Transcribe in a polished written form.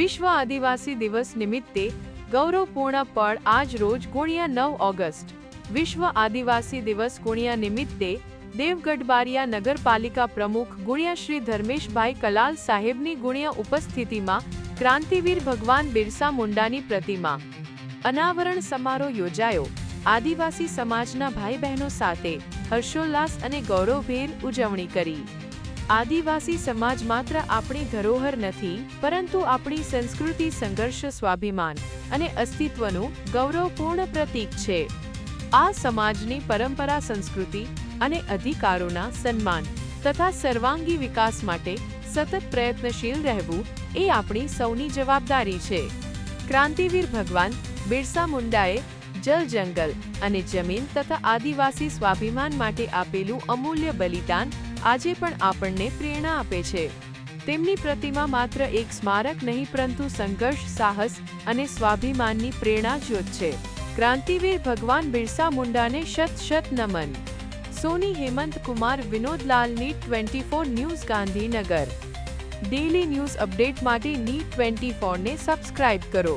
વિશ્વ આદિવાસી દિવસ નિમિત્તે ગૌરવપૂર્ણ પળ આજ રોજ ગુણ્યા 9 ઓગસ્ટ વિશ્વ આદિવાસી દિવસ ગુણ્યા નિમિત્તે દેવગઢબારિયા નગરપાલિકા પ્રમુખ ગુણ્યા શ્રી ધર્મેશભાઈ કલાલ સાહેબની ગુણ્યા ઉપસ્થિતિમાં ક્રાંતિવીર ભગવાન બિરસા મુંડાની પ્રતિમા અનાવરણ સમારોહ યોજાયો। આદિવાસી સમાજના ભાઈ બહેનો સાથે હર્ષોલ્લાસ અને ગૌરવભેર ઉજવણી કરી। આદિવાસી સમાજ માત્ર આપણી ધરોહર નથી, પરંતુ આપણી સંસ્કૃતિ, સંઘર્ષ, સ્વાભિમાન અને અસ્તિત્વનું ગૌરવપૂર્ણ પ્રતીક છે। આ સમાજની પરંપરા, સંસ્કૃતિ અને અધિકારોના સન્માન તથા સર્વાંગી વિકાસ માટે સતત પ્રયત્નશીલ રહેવું એ આપણી સૌની જવાબદારી છે। ક્રાંતિવીર ભગવાન બિરસા મુંડાએ જલ, જંગલ અને જમીન તથા આદિવાસી સ્વાભિમાન માટે આપેલું અમૂલ્ય બલિદાન આજે પણ આપણને પ્રેરણા આપે છે। તેમની પ્રતિમા માત્ર એક સ્મારક નહીં, પરંતુ સંઘર્ષ, સાહસ અને સ્વાભિમાનની પ્રેરણા જ્યોત છે। ક્રાંતિવીર ભગવાન બિરસા મુંડાને શત શત નમન। Soni Hemant Kumar, Vinodlal, Neet 24 news, Gandhinagar. Daily news update માટે નીટ 24 ને સબસ્ક્રાઇબ કરો।